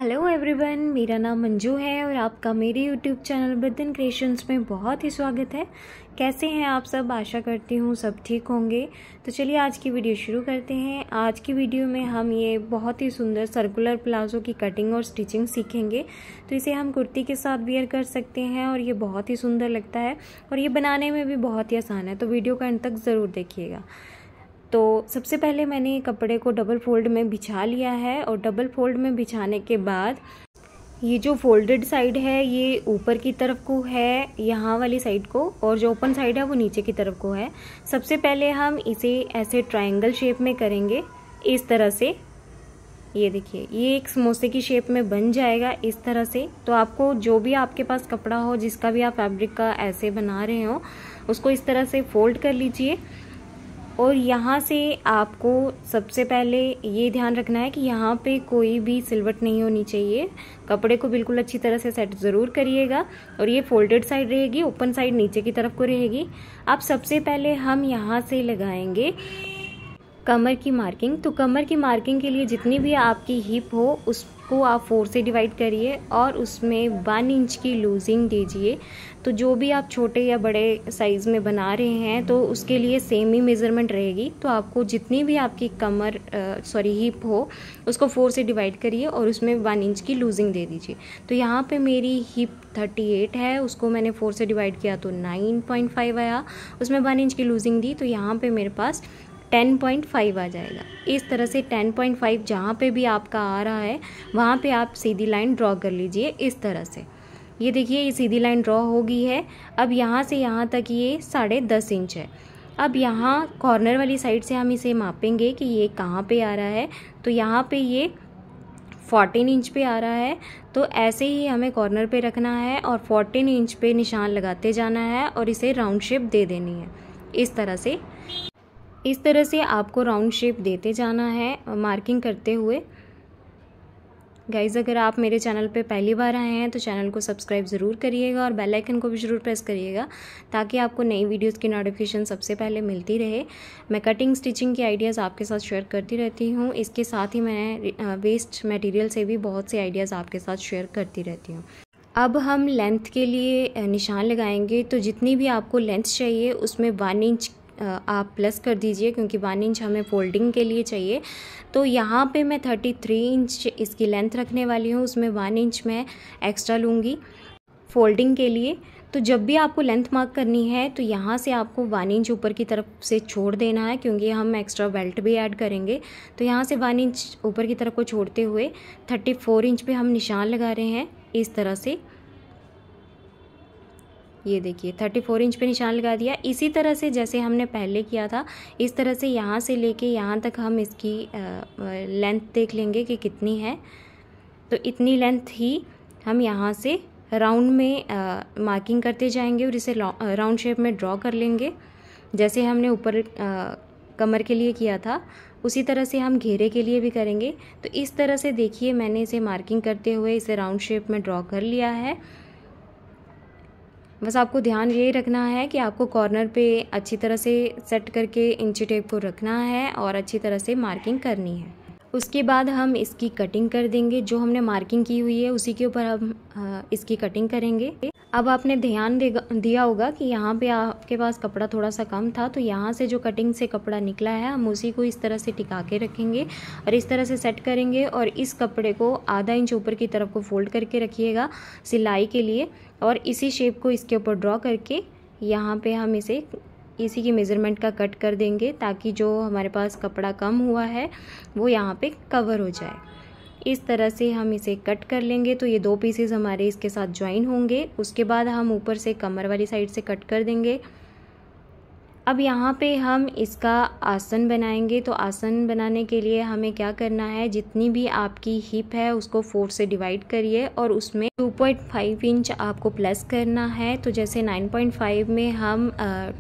Hello everyone, मेरा नाम मंजू है और आपका मेरे यूट्यूब चैनल बर्तन क्रिएशंस में बहुत ही स्वागत है। कैसे हैं आप सब? आशा करती हूँ सब ठीक होंगे। तो चलिए आज की वीडियो शुरू करते हैं। आज की वीडियो में हम ये बहुत ही सुंदर सर्कुलर प्लाजो की कटिंग और स्टिचिंग सीखेंगे। तो इसे हम कुर्ती के साथ वियर कर सकते हैं और ये बहुत ही सुंदर लगता है और ये बनाने में भी बहुत ही आसान है। तो वीडियो का अंत तक ज़रूर देखिएगा। तो सबसे पहले मैंने कपड़े को डबल फोल्ड में बिछा लिया है और डबल फोल्ड में बिछाने के बाद ये जो फोल्डेड साइड है ये ऊपर की तरफ को है, यहाँ वाली साइड को, और जो ओपन साइड है वो नीचे की तरफ को है। सबसे पहले हम इसे ऐसे ट्रायंगल शेप में करेंगे, इस तरह से। ये देखिए, ये एक समोसे की शेप में बन जाएगा इस तरह से। तो आपको जो भी आपके पास कपड़ा हो, जिसका भी आप फैब्रिक का ऐसे बना रहे हो, उसको इस तरह से फोल्ड कर लीजिए। और यहाँ से आपको सबसे पहले ये ध्यान रखना है कि यहाँ पे कोई भी सिलवट नहीं होनी चाहिए। कपड़े को बिल्कुल अच्छी तरह से सेट ज़रूर करिएगा। और ये फोल्डेड साइड रहेगी, ओपन साइड नीचे की तरफ को रहेगी। अब सबसे पहले हम यहाँ से लगाएंगे कमर की मार्किंग। तो कमर की मार्किंग के लिए जितनी भी आपकी हिप हो उसको आप 4 से डिवाइड करिए और उसमें 1 इंच की लूजिंग दीजिए। तो जो भी आप छोटे या बड़े साइज़ में बना रहे हैं तो उसके लिए सेम ही मेज़रमेंट रहेगी। तो आपको जितनी भी आपकी हिप हो उसको 4 से डिवाइड करिए और उसमें 1 इंच की लूजिंग दे दीजिए। तो यहाँ पे मेरी हिप 38 है, उसको मैंने 4 से डिवाइड किया तो 9.5 आया, उसमें 1 इंच की लूजिंग दी तो यहाँ पे मेरे पास 10.5 आ जाएगा। इस तरह से 10.5 जहाँ पे भी आपका आ रहा है वहाँ पे आप सीधी लाइन ड्रॉ कर लीजिए इस तरह से। ये देखिए, ये सीधी लाइन ड्रॉ हो गई है। अब यहाँ से यहाँ तक ये 10.5 इंच है। अब यहाँ कॉर्नर वाली साइड से हम इसे मापेंगे कि ये कहाँ पे आ रहा है। तो यहाँ पे ये 14 इंच पे आ रहा है। तो ऐसे ही हमें कॉर्नर पे रखना है और 14 इंच पे निशान लगाते जाना है और इसे राउंड शेप दे देनी है इस तरह से। इस तरह से आपको राउंड शेप देते जाना है मार्किंग करते हुए। गाइज़, अगर आप मेरे चैनल पे पहली बार आए हैं तो चैनल को सब्सक्राइब ज़रूर करिएगा और बेल आइकन को भी ज़रूर प्रेस करिएगा ताकि आपको नई वीडियोस की नोटिफिकेशन सबसे पहले मिलती रहे। मैं कटिंग स्टिचिंग के आइडियाज़ आपके साथ शेयर करती रहती हूँ। इसके साथ ही मैं वेस्ट मटेरियल से भी बहुत से आइडियाज़ आपके साथ शेयर करती रहती हूँ। अब हम लेंथ के लिए निशान लगाएंगे। तो जितनी भी आपको लेंथ चाहिए उसमें 1 इंच आप प्लस कर दीजिए क्योंकि 1 इंच हमें फोल्डिंग के लिए चाहिए। तो यहाँ पे मैं 33 इंच इसकी लेंथ रखने वाली हूँ, उसमें 1 इंच मैं एक्स्ट्रा लूँगी फोल्डिंग के लिए। तो जब भी आपको लेंथ मार्क करनी है तो यहाँ से आपको 1 इंच ऊपर की तरफ से छोड़ देना है क्योंकि हम एक्स्ट्रा बेल्ट भी ऐड करेंगे। तो यहाँ से 1 इंच ऊपर की तरफ को छोड़ते हुए 34 इंच पे हम निशान लगा रहे हैं इस तरह से। ये देखिए, 34 इंच पे निशान लगा दिया। इसी तरह से जैसे हमने पहले किया था इस तरह से यहाँ से लेके यहाँ तक हम इसकी लेंथ देख लेंगे कि कितनी है। तो इतनी लेंथ ही हम यहाँ से राउंड में मार्किंग करते जाएंगे और इसे राउंड शेप में ड्रॉ कर लेंगे जैसे हमने ऊपर कमर के लिए किया था। उसी तरह से हम घेरे के लिए भी करेंगे। तो इस तरह से देखिए, मैंने इसे मार्किंग करते हुए इसे राउंड शेप में ड्रॉ कर लिया है। बस आपको ध्यान ये रखना है कि आपको कॉर्नर पे अच्छी तरह से सेट करके इंची टेप को रखना है और अच्छी तरह से मार्किंग करनी है। उसके बाद हम इसकी कटिंग कर देंगे। जो हमने मार्किंग की हुई है उसी के ऊपर हम इसकी कटिंग करेंगे। अब आपने ध्यान दिया होगा कि यहाँ पे आपके पास कपड़ा थोड़ा सा कम था, तो यहाँ से जो कटिंग से कपड़ा निकला है हम उसी को इस तरह से टिका के रखेंगे और इस तरह से सेट करेंगे। और इस कपड़े को आधा इंच ऊपर की तरफ को फोल्ड करके रखिएगा सिलाई के लिए और इसी शेप को इसके ऊपर ड्रॉ करके यहाँ पे हम इसे इसी की मेज़रमेंट का कट कर देंगे ताकि जो हमारे पास कपड़ा कम हुआ है वो यहाँ पे कवर हो जाए। इस तरह से हम इसे कट कर लेंगे तो ये 2 पीसेस हमारे इसके साथ ज्वाइन होंगे। उसके बाद हम ऊपर से कमर वाली साइड से कट कर देंगे। अब यहाँ पे हम इसका आसन बनाएंगे। तो आसन बनाने के लिए हमें क्या करना है, जितनी भी आपकी हिप है उसको 4 से डिवाइड करिए और उसमें 2.5 इंच आपको प्लस करना है। तो जैसे 9.5 में हम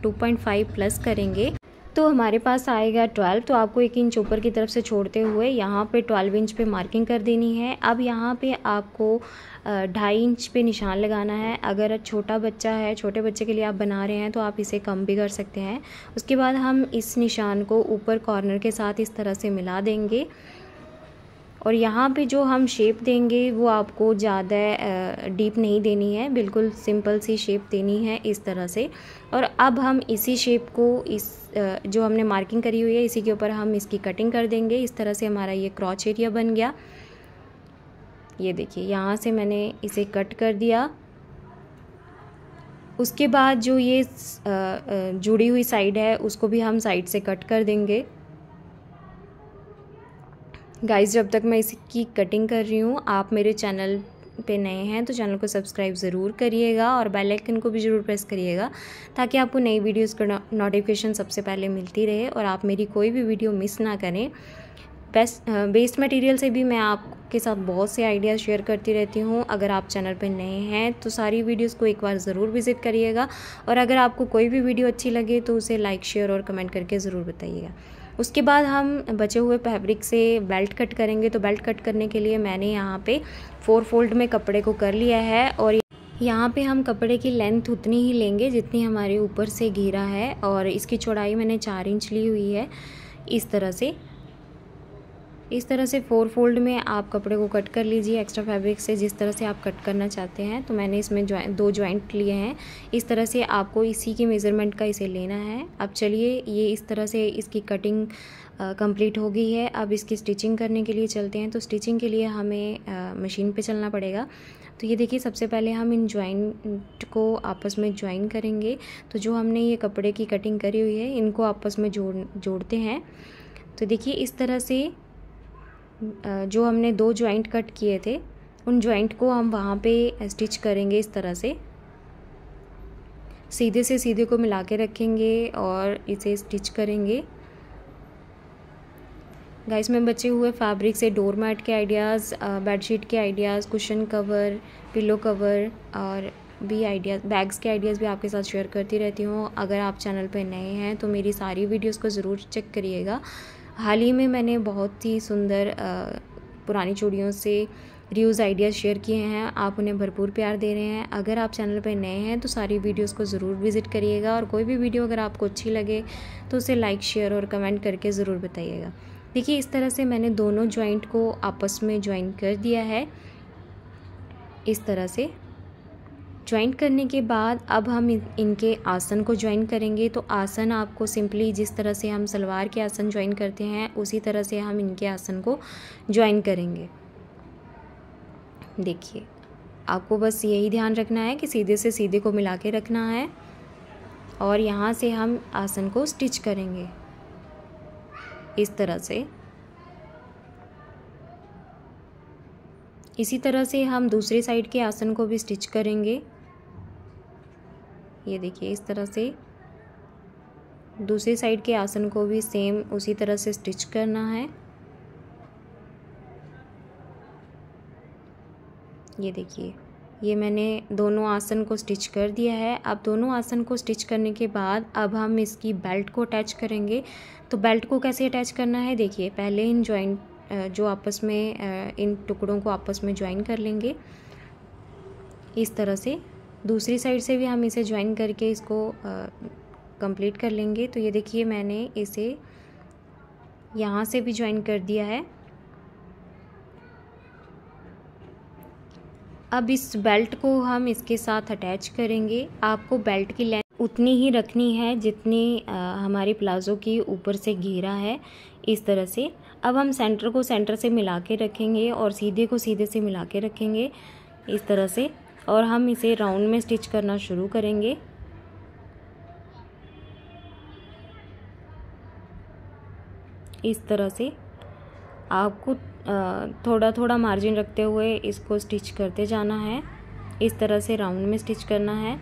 2.5 प्लस करेंगे तो हमारे पास आएगा 12। तो आपको 1 इंच ऊपर की तरफ से छोड़ते हुए यहाँ पे 12 इंच पे मार्किंग कर देनी है। अब यहाँ पे आपको 2.5 इंच पे निशान लगाना है। अगर छोटा बच्चा है, छोटे बच्चे के लिए आप बना रहे हैं तो आप इसे कम भी कर सकते हैं। उसके बाद हम इस निशान को ऊपर कॉर्नर के साथ इस तरह से मिला देंगे और यहाँ पे जो हम शेप देंगे वो आपको ज़्यादा डीप नहीं देनी है, बिल्कुल सिंपल सी शेप देनी है इस तरह से। और अब हम इसी शेप को जो हमने मार्किंग करी हुई है इसी के ऊपर हम इसकी कटिंग कर देंगे। इस तरह से हमारा ये क्रॉच एरिया बन गया। ये देखिए यहाँ से मैंने इसे कट कर दिया। उसके बाद जो ये जुड़ी हुई साइड है उसको भी हम साइड से कट कर देंगे। गाइस, जब तक मैं इसकी कटिंग कर रही हूँ आप मेरे चैनल पे नए हैं तो चैनल को सब्सक्राइब ज़रूर करिएगा और बेल आइकन को भी ज़रूर प्रेस करिएगा ताकि आपको नई वीडियोस का नोटिफिकेशन सबसे पहले मिलती रहे और आप मेरी कोई भी वीडियो मिस ना करें। बेस्ट मटेरियल से भी मैं आपके साथ बहुत से आइडियाज़ शेयर करती रहती हूँ। अगर आप चैनल पर नए हैं तो सारी वीडियोस को एक बार ज़रूर विज़िट करिएगा और अगर आपको कोई भी वीडियो अच्छी लगे तो उसे लाइक, शेयर और कमेंट करके ज़रूर बताइएगा। उसके बाद हम बचे हुए फैब्रिक से बेल्ट कट करेंगे। तो बेल्ट कट करने के लिए मैंने यहाँ पे 4 फोल्ड में कपड़े को कर लिया है और यहाँ पे हम कपड़े की लेंथ उतनी ही लेंगे जितनी हमारे ऊपर से घेरा है और इसकी चौड़ाई मैंने 4 इंच ली हुई है। इस तरह से 4 फोल्ड में आप कपड़े को कट कर लीजिए एक्स्ट्रा फैब्रिक से, जिस तरह से आप कट करना चाहते हैं। तो मैंने इसमें 2 जॉइंट लिए हैं। इस तरह से आपको इसी की मेज़रमेंट का इसे लेना है। अब चलिए, ये इस तरह से इसकी कटिंग कंप्लीट हो गई है। अब इसकी स्टिचिंग करने के लिए चलते हैं। तो स्टिचिंग के लिए हमें मशीन पे चलना पड़ेगा। तो ये देखिए, सबसे पहले हम इन जॉइंट को आपस में ज्वाइन करेंगे। तो जो हमने ये कपड़े की कटिंग करी हुई है इनको आपस में जोड़ते हैं। तो देखिए, इस तरह से जो हमने 2 जॉइंट कट किए थे उन जॉइंट को हम वहाँ पे स्टिच करेंगे। इस तरह से सीधे से सीधे को मिला के रखेंगे और इसे स्टिच करेंगे। गाइस, में बचे हुए फैब्रिक से डोरमैट के आइडियाज़, बेडशीट के ideas, cushion cover, pillow cover और भी आइडियाज़, बैग्स के आइडियाज़ भी आपके साथ शेयर करती रहती हूँ। अगर आप चैनल पे नए हैं तो मेरी सारी वीडियोस को ज़रूर चेक करिएगा। हाल ही में मैंने बहुत ही सुंदर पुरानी चूड़ियों से रीयूज़ आइडियाज़ शेयर किए हैं। आप उन्हें भरपूर प्यार दे रहे हैं। अगर आप चैनल पर नए हैं तो सारी वीडियोस को ज़रूर विज़िट करिएगा और कोई भी वीडियो अगर आपको अच्छी लगे तो उसे लाइक, शेयर और कमेंट करके ज़रूर बताइएगा। देखिए, इस तरह से मैंने दोनों जॉइंट को आपस में ज्वाइन कर दिया है। इस तरह से ज्वाइन करने के बाद अब हम इनके आसन को ज्वाइन करेंगे। तो आसन आपको सिंपली जिस तरह से हम सलवार के आसन ज्वाइन करते हैं उसी तरह से हम इनके आसन को ज्वाइन करेंगे। देखिए, आपको बस यही ध्यान रखना है कि सीधे से सीधे को मिला के रखना है और यहाँ से हम आसन को स्टिच करेंगे इस तरह से। इसी तरह से हम दूसरी साइड के आसन को भी स्टिच करेंगे। ये देखिए, इस तरह से दूसरी साइड के आसन को भी सेम उसी तरह से स्टिच करना है। ये देखिए, ये मैंने दोनों आसन को स्टिच कर दिया है। अब दोनों आसन को स्टिच करने के बाद अब हम इसकी बेल्ट को अटैच करेंगे। तो बेल्ट को कैसे अटैच करना है, देखिए, पहले इन जॉइंट जो आपस में इन टुकड़ों को आपस में ज्वाइन कर लेंगे इस तरह से। दूसरी साइड से भी हम इसे ज्वाइन करके इसको कंप्लीट कर लेंगे। तो ये देखिए, मैंने इसे यहाँ से भी ज्वाइन कर दिया है। अब इस बेल्ट को हम इसके साथ अटैच करेंगे। आपको बेल्ट की लेंथ उतनी ही रखनी है जितनी हमारी प्लाज़ो की ऊपर से घेरा है, इस तरह से। अब हम सेंटर को सेंटर से मिला के रखेंगे और सीधे को सीधे से मिला के रखेंगे इस तरह से और हम इसे राउंड में स्टिच करना शुरू करेंगे। इस तरह से आपको थोड़ा थोड़ा मार्जिन रखते हुए इसको स्टिच करते जाना है। इस तरह से राउंड में स्टिच करना है।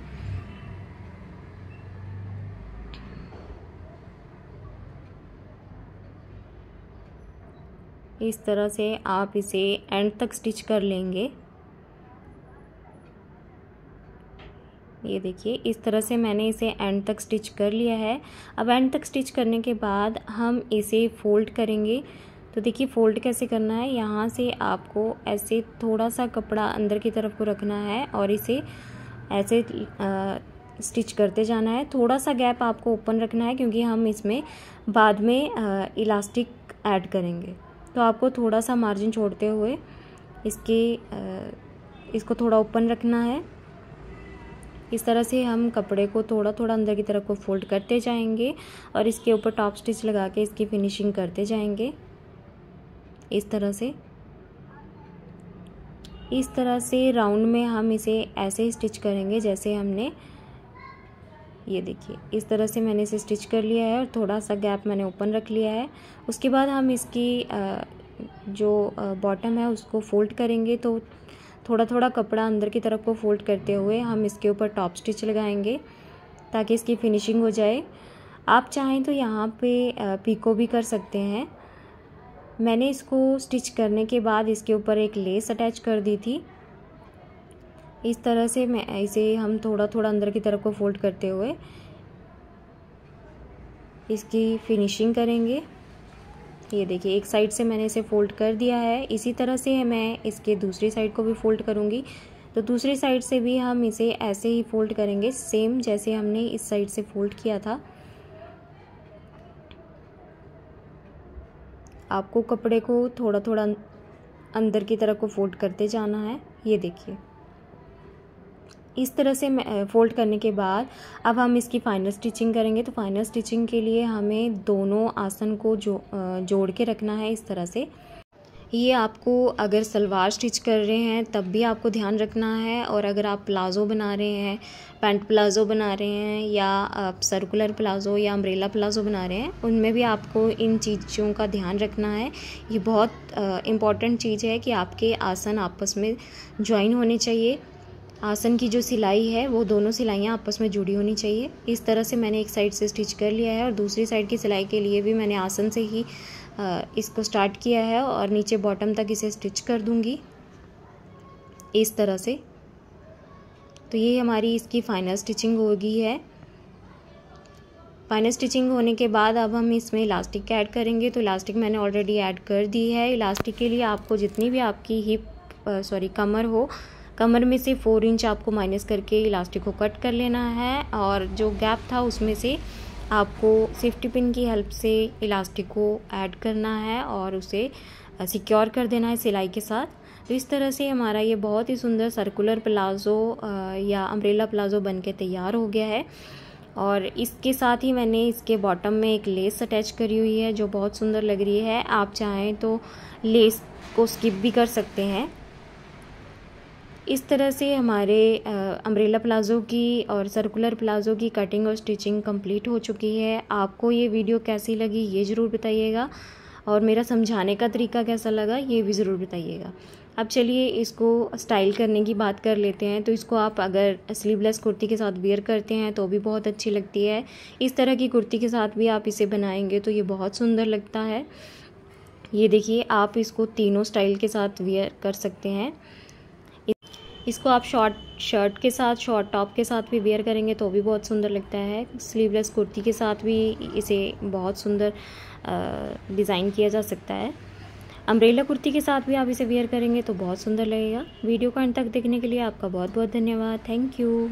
इस तरह से आप इसे एंड तक स्टिच कर लेंगे। ये देखिए, इस तरह से मैंने इसे एंड तक स्टिच कर लिया है। अब एंड तक स्टिच करने के बाद हम इसे फोल्ड करेंगे। तो देखिए, फोल्ड कैसे करना है, यहाँ से आपको ऐसे थोड़ा सा कपड़ा अंदर की तरफ को रखना है और इसे ऐसे स्टिच करते जाना है। थोड़ा सा गैप आपको ओपन रखना है क्योंकि हम इसमें बाद में इलास्टिक ऐड करेंगे। तो आपको थोड़ा सा मार्जिन छोड़ते हुए इसको थोड़ा ओपन रखना है। इस तरह से हम कपड़े को थोड़ा थोड़ा अंदर की तरफ को फोल्ड करते जाएंगे और इसके ऊपर टॉप स्टिच लगा के इसकी फिनिशिंग करते जाएंगे। इस तरह से राउंड में हम इसे ऐसे ही स्टिच करेंगे जैसे हमने, ये देखिए इस तरह से मैंने इसे स्टिच कर लिया है और थोड़ा सा गैप मैंने ओपन रख लिया है। उसके बाद हम इसकी जो बॉटम है उसको फोल्ड करेंगे। तो थोड़ा थोड़ा कपड़ा अंदर की तरफ को फोल्ड करते हुए हम इसके ऊपर टॉप स्टिच लगाएंगे ताकि इसकी फिनिशिंग हो जाए। आप चाहें तो यहाँ पे पीको भी कर सकते हैं। मैंने इसको स्टिच करने के बाद इसके ऊपर एक लेस अटैच कर दी थी। इस तरह से इसे हम थोड़ा थोड़ा अंदर की तरफ को फोल्ड करते हुए इसकी फिनिशिंग करेंगे। ये देखिए एक साइड से मैंने इसे फोल्ड कर दिया है। इसी तरह से मैं इसके दूसरी साइड को भी फोल्ड करूँगी। तो दूसरी साइड से भी हम इसे ऐसे ही फोल्ड करेंगे, सेम जैसे हमने इस साइड से फोल्ड किया था। आपको कपड़े को थोड़ा थोड़ा अंदर की तरफ को फोल्ड करते जाना है। ये देखिए इस तरह से फोल्ड करने के बाद अब हम इसकी फाइनल स्टिचिंग करेंगे। तो फाइनल स्टिचिंग के लिए हमें दोनों आसन को जोड़ के रखना है इस तरह से। ये आपको अगर सलवार स्टिच कर रहे हैं तब भी आपको ध्यान रखना है, और अगर आप प्लाज़ो बना रहे हैं, पैंट प्लाज़ो बना रहे हैं, या आप सर्कुलर प्लाज़ो या अम्ब्रेला प्लाज़ो बना रहे हैं, उनमें भी आपको इन चीज़ों का ध्यान रखना है। ये बहुत इम्पॉर्टेंट चीज़ है कि आपके आसन आपस में ज्वाइन होने चाहिए। आसन की जो सिलाई है वो दोनों सिलाइयाँ आपस में जुड़ी होनी चाहिए। इस तरह से मैंने एक साइड से स्टिच कर लिया है और दूसरी साइड की सिलाई के लिए भी मैंने आसन से ही इसको स्टार्ट किया है और नीचे बॉटम तक इसे स्टिच कर दूंगी इस तरह से। तो ये हमारी इसकी फाइनल स्टिचिंग हो गई है। फाइनल स्टिचिंग होने के बाद अब हम इसमें इलास्टिक ऐड करेंगे। तो इलास्टिक मैंने ऑलरेडी ऐड कर दी है। इलास्टिक के लिए आपको जितनी भी आपकी कमर हो, कमर में से 4 इंच आपको माइनस करके इलास्टिक को कट कर लेना है, और जो गैप था उसमें से आपको सेफ्टी पिन की हेल्प से इलास्टिक को ऐड करना है और उसे सिक्योर कर देना है सिलाई के साथ। तो इस तरह से हमारा ये बहुत ही सुंदर सर्कुलर प्लाज़ो या अम्ब्रेला प्लाज़ो बनके तैयार हो गया है। और इसके साथ ही मैंने इसके बॉटम में एक लेस अटैच करी हुई है जो बहुत सुंदर लग रही है। आप चाहें तो लेस को स्किप भी कर सकते हैं। इस तरह से हमारे अम्ब्रेला प्लाज़ो की और सर्कुलर प्लाज़ो की कटिंग और स्टिचिंग कंप्लीट हो चुकी है। आपको ये वीडियो कैसी लगी ये ज़रूर बताइएगा, और मेरा समझाने का तरीका कैसा लगा ये भी ज़रूर बताइएगा। अब चलिए इसको स्टाइल करने की बात कर लेते हैं। तो इसको आप अगर स्लीवलेस कुर्ती के साथ वेयर करते हैं तो भी बहुत अच्छी लगती है। इस तरह की कुर्ती के साथ भी आप इसे बनाएंगे तो ये बहुत सुंदर लगता है। ये देखिए आप इसको तीनों स्टाइल के साथ वेयर कर सकते हैं। इसको आप शॉर्ट शर्ट के साथ, शॉर्ट टॉप के साथ भी वेयर करेंगे तो भी बहुत सुंदर लगता है। स्लीवलेस कुर्ती के साथ भी इसे बहुत सुंदर डिज़ाइन किया जा सकता है। अम्ब्रेला कुर्ती के साथ भी आप इसे वेयर करेंगे तो बहुत सुंदर लगेगा। वीडियो को अंत तक देखने के लिए आपका बहुत बहुत धन्यवाद। Thank you.